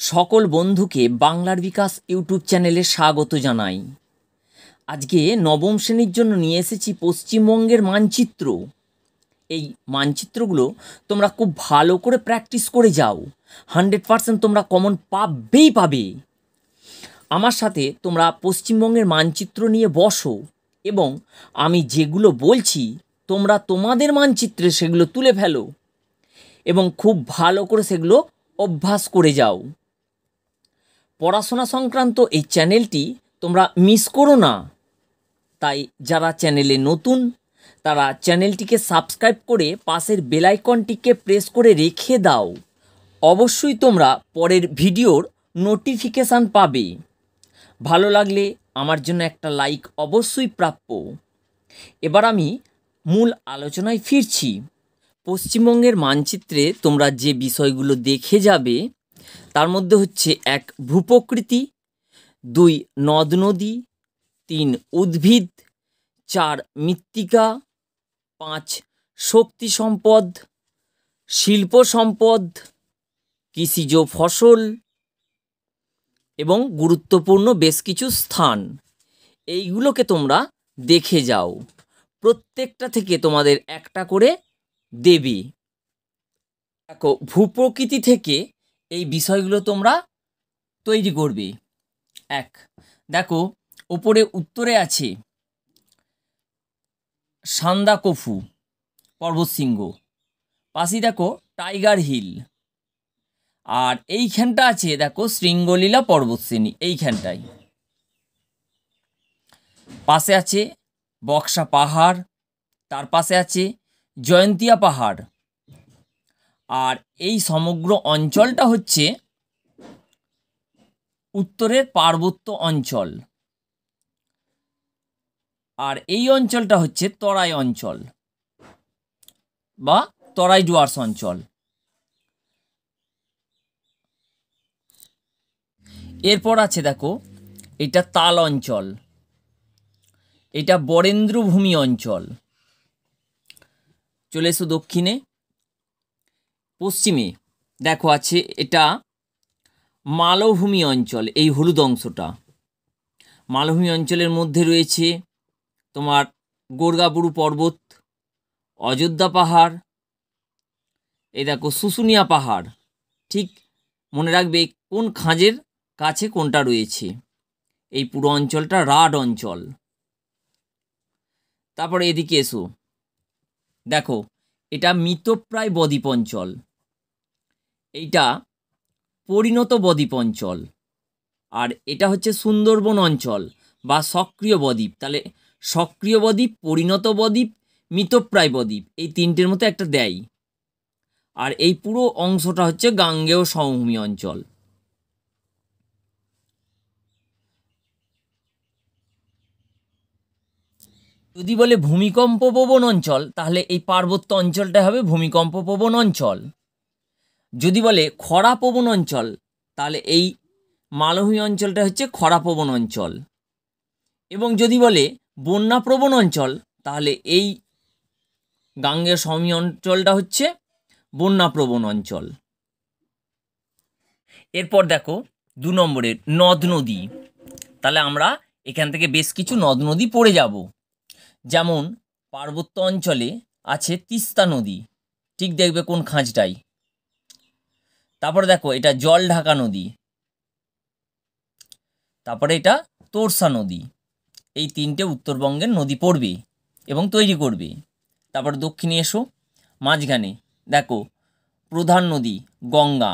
সকল বন্ধুকে বাংলার বিকাশ ইউটিউব চ্যানেলে স্বাগত জানাই। আজকে নবম শ্রেণীর জন্য নিয়ে এসেছি পশ্চিমবঙ্গের মানচিত্র। এই মানচিত্রগুলো তোমরা খুব ভালো করে প্র্যাকটিস করে যাও, 100% তোমরা কমন পাবে। আমার সাথে তোমরা পশ্চিমবঙ্গের মানচিত্র নিয়ে বসো এবং আমি যেগুলো বলছি তোমরা তোমাদের মানচিত্রে সেগুলো তুলে ফেলো এবং খুব ভালো করে সেগুলো অভ্যাস করে যাও। পড়াশোনা সংক্রান্ত এই চ্যানেলটি তোমরা মিস করো না। তাই যারা চ্যানেলে নতুন তারা চ্যানেলটিকে সাবস্ক্রাইব করে পাশের বেল আইকনটিকে প্রেস করে রেখে দাও। অবশ্যই তোমরা পরের ভিডিওর নোটিফিকেশান পাবে। ভালো লাগলে আমার জন্য একটা লাইক অবশ্যই প্রাপ্য। এবার আমি মূল আলোচনায় ফিরছি। পশ্চিমবঙ্গের মানচিত্রে তোমরা যে বিষয়গুলো দেখে যাবে তার মধ্যে হচ্ছে 1 ভূপ্রকৃতি, 2 নদ নদী, 3 উদ্ভিদ, 4 মৃত্তিকা, 5 শক্তি সম্পদ, শিল্প সম্পদ, কৃষিজ ফসল এবং গুরুত্বপূর্ণ বেশ কিছু স্থান। এইগুলোকে তোমরা দেখে যাও। প্রত্যেকটা থেকে তোমাদের একটা করে দেবে। দেখো, ভূপ্রকৃতি থেকে এই বিষয়গুলো তোমরা তৈরি করবে। 1 দেখো, ওপরে উত্তরে আছে সান্দাকফু পর্বতশৃঙ্গ, পাশে দেখো টাইগার হিল, আর এইখানটা আছে দেখো শৃঙ্গলীলা পর্বতশ্রেণী। এইখানটায় পাশে আছে বক্সা পাহাড়, তার পাশে আছে জয়ন্তিয়া পাহাড়, আর এই সমগ্র অঞ্চলটা হচ্ছে উত্তরের পার্বত্য অঞ্চল, আর এই অঞ্চলটা হচ্ছে তরাই অঞ্চল বা তরাই ডুয়ার্স অঞ্চল। এরপর আছে দেখো এটা তাল অঞ্চল, এটা বরেন্দ্রভূমি অঞ্চল। চলে এসো দক্ষিণে। পশ্চিমে দেখো আছে এটা মালভূমি অঞ্চল। এই হলুদ অংশটা মালভূমি অঞ্চলের মধ্যে রয়েছে তোমার গোর্গাবুরু পর্বত, অযোধ্যা পাহাড়, এই দেখো শুশুনিয়া পাহাড়। ঠিক মনে রাখবে কোন খাঁজের কাছে কোনটা রয়েছে। এই পুরো অঞ্চলটা রাড অঞ্চল। তারপরে এদিকে এসো, দেখো এটা মৃতপ্রায় বদ্বীপ অঞ্চল, এইটা পরিণত বদ্বীপ অঞ্চল, আর এটা হচ্ছে সুন্দরবন অঞ্চল বা সক্রিয় বদ্বীপ। তাহলে সক্রিয় বদ্বীপ, পরিণত বদ্বীপ, মৃতপ্রায় বদ্বীপ, এই তিনটের মতো একটা দেয়। আর এই পুরো অংশটা হচ্ছে গাঙ্গেয় সমভূমি অঞ্চল। যদি বলে ভূমিকম্প প্রবণ অঞ্চল তাহলে এই পার্বত্য অঞ্চলটা হবে ভূমিকম্প প্রবণ অঞ্চল। যদি বলে খরা প্রবণ অঞ্চল তাহলে এই মালভূমি অঞ্চলটা হচ্ছে খরা প্রবণ অঞ্চল। এবং যদি বলে বন্যা প্রবণ অঞ্চল তাহলে এই গাঙ্গেয় সমভূমি অঞ্চলটা হচ্ছে বন্যা প্রবণ অঞ্চল। এরপর দেখো 2 নম্বরের নদ নদী। তাহলে আমরা এখান থেকে বেশ কিছু নদ নদী পড়ে যাব। যেমন পার্বত্য অঞ্চলে আছে তিস্তা নদী, ঠিক দেখবে কোন খাঁজটাই। তারপরে দেখো এটা জল ঢাকা নদী, তারপরে এটা তোরসা নদী। এই 3টে উত্তরবঙ্গের নদী পড়বে এবং তৈরি করবে। তারপর দক্ষিণে এসো, মাঝখানে দেখো প্রধান নদী গঙ্গা,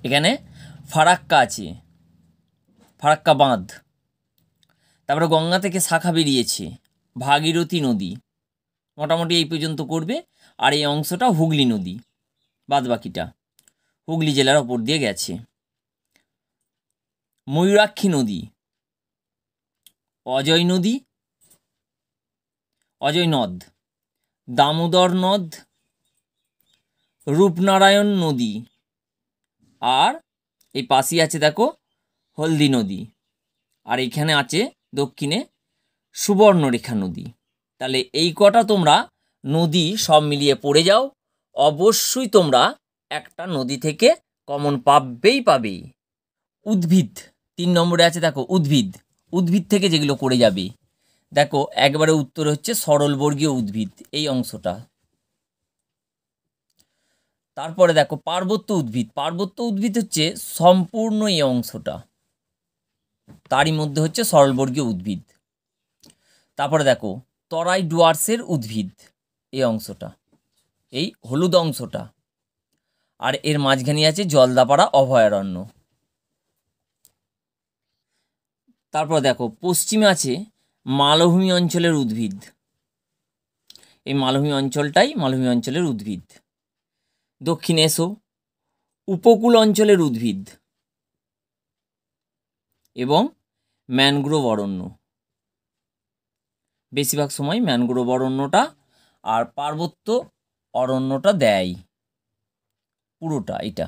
এখানে ফারাক্কা আছে, ফারাক্কা বাঁধ। তারপরে গঙ্গা থেকে শাখা বেরিয়েছে ভাগীরথী নদী, মোটামুটি এই পর্যন্ত করবে। আর এই অংশটা হুগলি নদী, বাদ বাকিটা হুগলি জেলার ওপর দিয়ে গেছে। ময়ূরাক্ষী নদী, অজয় নদী, অজয় নদ, দামোদর নদ, রূপনারায়ণ নদী, আর এই পাশেই আছে দেখো হলদি নদী, আর এখানে আছে দক্ষিণে সুবর্ণরেখা নদী। তাহলে এই কটা তোমরা নদী সব মিলিয়ে পড়ে যাও। অবশ্যই তোমরা একটা নদী থেকে কমন পাবে। উদ্ভিদ 3 নম্বরে আছে, দেখো উদ্ভিদ থেকে যেগুলো করে যাবে, দেখো একবারে উত্তর হচ্ছে সরলবর্গীয় উদ্ভিদ, এই অংশটা। তারপরে দেখো পার্বত্য উদ্ভিদ হচ্ছে সম্পূর্ণ এই অংশটা, তারই মধ্যে হচ্ছে সরলবর্গীয় উদ্ভিদ। তারপরে দেখো তরাই ডুয়ার্সের উদ্ভিদ, এই অংশটা, এই হলুদ অংশটা, আর এর মাঝখানে আছে জলদাপাড়া অভয়ারণ্য। তারপর দেখো পশ্চিমে আছে মালভূমি অঞ্চলের উদ্ভিদ, এই মালভূমি অঞ্চলের উদ্ভিদ। দক্ষিণে এসো উপকূল অঞ্চলের উদ্ভিদ এবং ম্যানগ্রোভ অরণ্য, বেশিরভাগ সময় ম্যানগ্রোভ অরণ্যটা আর পার্বত্য অরণ্যটা দেয়, পুরোটা এটা।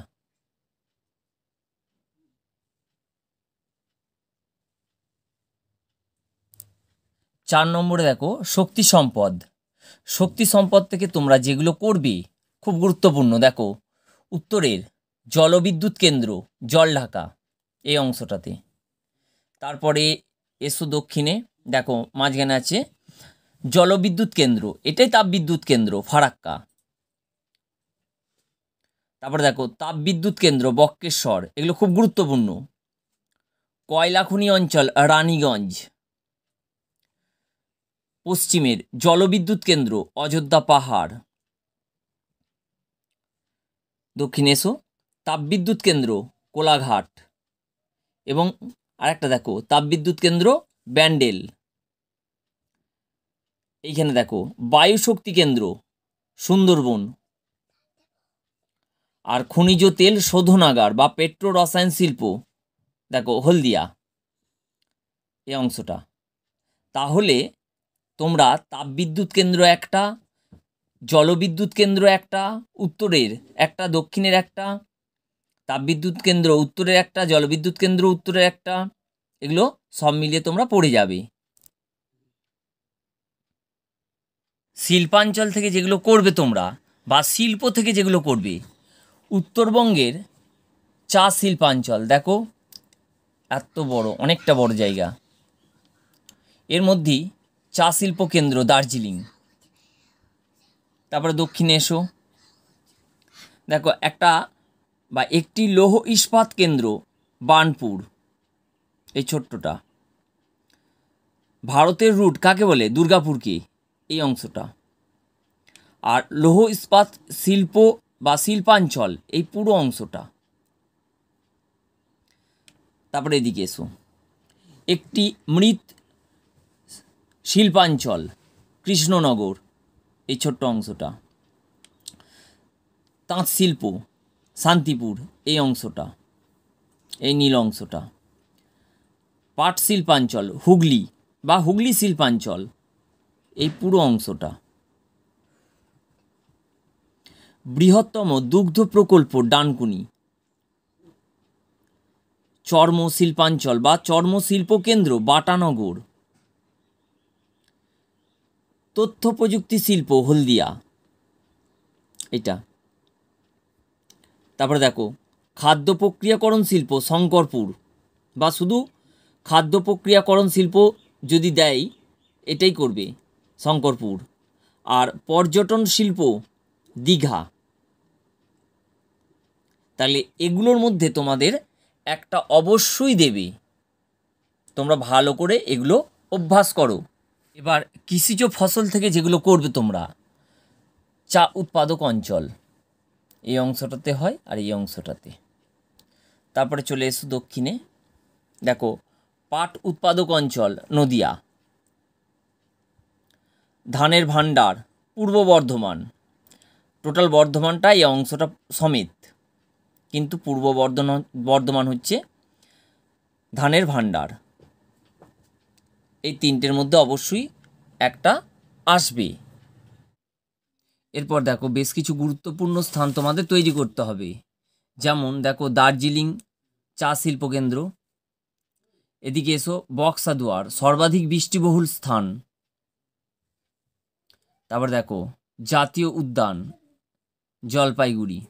চার নম্বরে দেখো শক্তি সম্পদ থেকে তোমরা যেগুলো করবে খুব গুরুত্বপূর্ণ। দেখো উত্তরের জলবিদ্যুৎ কেন্দ্র, জলঢাকা, এই অংশটাতে। তারপরে এসো দক্ষিণে, দেখো মাঝখানে আছে জলবিদ্যুৎ কেন্দ্র, এটাই তাপবিদ্যুৎ কেন্দ্র ফারাক্কা। তারপরে দেখো তাপবিদ্যুৎ কেন্দ্র বক্রেশ্বর, এগুলো খুব গুরুত্বপূর্ণ। কয়লা খনি অঞ্চল রানীগঞ্জ। পশ্চিমের জলবিদ্যুৎ কেন্দ্র অযোধ্যা পাহাড়। দক্ষিণে এসো তাপবিদ্যুৎ কেন্দ্র কোলাঘাট, এবং আরেকটা দেখো তাপবিদ্যুৎ কেন্দ্র ব্যান্ডেল। এইখানে দেখো বায়ু শক্তি কেন্দ্র সুন্দরবন, আর খনিজ তেল শোধনাগার বা পেট্রো রসায়ন শিল্প দেখো হলদিয়া, এই অংশটা। তাহলে তোমরা তাপবিদ্যুৎ কেন্দ্র একটা, জলবিদ্যুৎ কেন্দ্র একটা উত্তরের, একটা দক্ষিণের একটা, তাপবিদ্যুৎ কেন্দ্র উত্তরের একটা, জলবিদ্যুৎ কেন্দ্র উত্তরের একটা, এগুলো সব মিলিয়ে তোমরা পড়ে যাবে। শিল্পাঞ্চল থেকে যেগুলো করবে তোমরা, বা শিল্প থেকে যেগুলো করবে, উত্তরবঙ্গের চা শিল্পাঞ্চল, দেখো এত বড়, অনেকটা বড় জায়গা, এর মধ্যেই চা শিল্প কেন্দ্র দার্জিলিং। তারপরে দক্ষিণে এসো, দেখো একটি লৌহ ইস্পাত কেন্দ্র বার্নপুর, এই ছোট্টটা। ভারতের রুট কাকে বলে? দুর্গাপুরকে, এই অংশটা। আর লৌহ ইস্পাত শিল্প বা শিল্পাঞ্চল এই পুরো অংশটা। তারপরে এদিকে এসো, একটি মৃৎ শিল্পাঞ্চল কৃষ্ণনগর, এই ছোট্ট অংশটা। তাঁত শিল্প শান্তিপুর, এই অংশটা, এই নীল অংশটা। পাট শিল্পাঞ্চল হুগলি বা হুগলি শিল্পাঞ্চল, এই পুরো অংশটা। বৃহত্তম দুগ্ধ প্রকল্প ডানকুনি। চর্ম শিল্পাঞ্চল বা চর্ম শিল্প কেন্দ্র বাটানগর। তথ্য প্রযুক্তি শিল্প হলদিয়া, এটা। তারপরে দেখো খাদ্য প্রক্রিয়াকরণ শিল্প শঙ্করপুর, বা শুধু খাদ্য প্রক্রিয়াকরণ শিল্প যদি দেয় এটাই করবে শঙ্করপুর। আর পর্যটন শিল্প দীঘা। তাহলে এগুলোর মধ্যে তোমাদের একটা অবশ্যই দেবে, তোমরা ভালো করে এগুলো অভ্যাস করো। এবার কৃষিজ ফসল থেকে যেগুলো করবে তোমরা, চা উৎপাদক অঞ্চল, এই অংশটাতে হয় আর এই অংশটাতে। তারপরে চলে এসো দক্ষিণে, দেখো পাট উৎপাদক অঞ্চল নদিয়া। ধানের ভাণ্ডার পূর্ব বর্ধমান, টোটাল বর্ধমানটা এই অংশটা সমেত, কিন্তু পূর্ব বর্ধমান হচ্ছে ধানের ভাণ্ডার। এই তিনটের মধ্যে অবশ্যই একটা আসবে। এরপর দেখো বেশ কিছু গুরুত্বপূর্ণ স্থান তোমাদের তৈরি করতে হবে, যেমন দেখো দার্জিলিং চা শিল্প কেন্দ্র। এদিকে এসো বক্সাদুয়ার সর্বাধিক বৃষ্টিবহুল স্থান। তারপর দেখো জাতীয় উদ্যান জলপাইগুড়ি।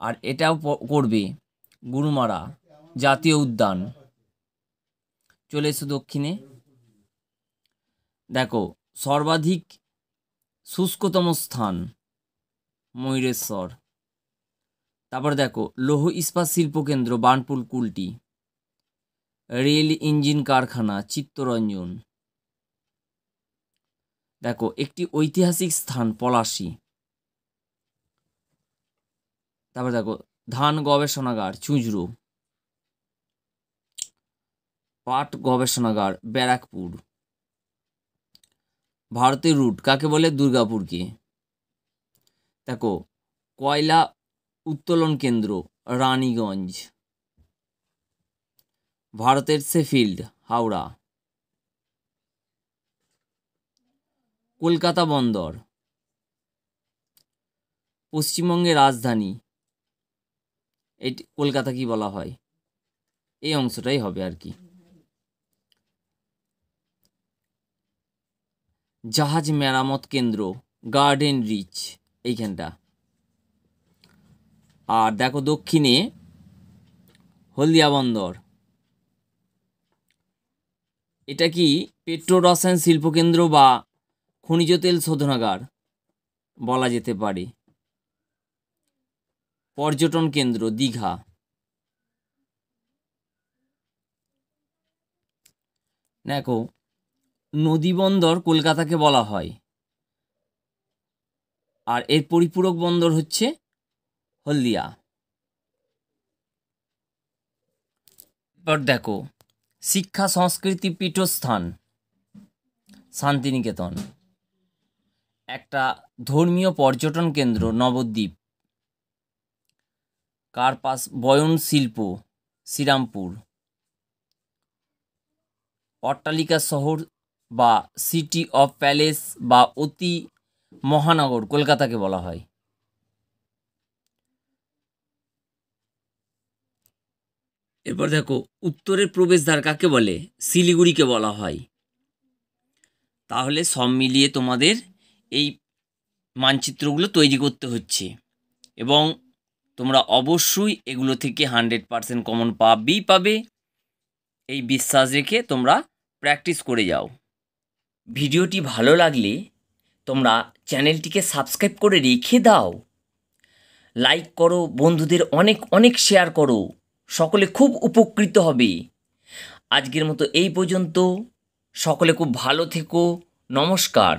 আর এটাও করবে গরুমারা জাতীয় উদ্যান। চলে এসো দক্ষিণে, দেখো সর্বাধিক শুষ্কতম স্থান ময়ূরেশ্বর। তারপর দেখো লৌহ ইস্পাত শিল্পকেন্দ্র বার্নপুর কুলটি, রেল ইঞ্জিন কারখানা চিত্তরঞ্জন। দেখো একটি ঐতিহাসিক স্থান পলাশী। তারপর দেখো ধান গবেষণাগার চুঁচুড়ো, পাট গবেষণাগার ব্যারাকপুর। ভারতের রুট কাকে বলে? দুর্গাপুরকে। দেখো কয়লা উত্তোলন কেন্দ্র রানীগঞ্জ। ভারতের শেফিল্ড হাওড়া। কলকাতা বন্দর পশ্চিমবঙ্গের রাজধানী, এটি কলকাতা কি বলা হয়? এই অংশটাই হবে আর কি। জাহাজ মেরামত কেন্দ্র গার্ডেন রিচ এইখানটা। আর দেখো দক্ষিণে হলদিয়া বন্দর, এটা কি পেট্রো রসায়ন শিল্পকেন্দ্র বা খনিজ তেল শোধনাগার বলা যেতে পারে। পর্যটন কেন্দ্র দীঘা। দেখো নদী বন্দর কলকাতাকে বলা হয়, আর এর পরিপূরক বন্দর হচ্ছে হলদিয়া। এবার দেখো শিক্ষা সংস্কৃতি পীঠস্থান শান্তিনিকেতন, একটা ধর্মীয় পর্যটন কেন্দ্র নবদ্বীপ, কার্পাস বয়ন শিল্প শ্রীরামপুর, অট্টালিকা শহর বা সিটি অফ প্যালেস বা অতি মহানগর কলকাতাকে বলা হয়। এরপর দেখো উত্তরের প্রবেশদ্বার কাকে বলে? শিলিগুড়িকে বলা হয়। তাহলে সব মিলিয়ে তোমাদের এই মানচিত্রগুলো তৈরি করতে হচ্ছে, এবং তোমরা অবশ্যই এগুলো থেকে 100% কমন পাবে, এই বিশ্বাস রেখে তোমরা প্র্যাকটিস করে যাও। ভিডিওটি ভালো লাগলে তোমরা চ্যানেলটিকে সাবস্ক্রাইব করে রেখে দাও, লাইক করো, বন্ধুদের অনেক অনেক শেয়ার করো, সকলে খুব উপকৃত হবে। আজকের মতো এই পর্যন্ত, সকলে খুব ভালো থেকো, নমস্কার।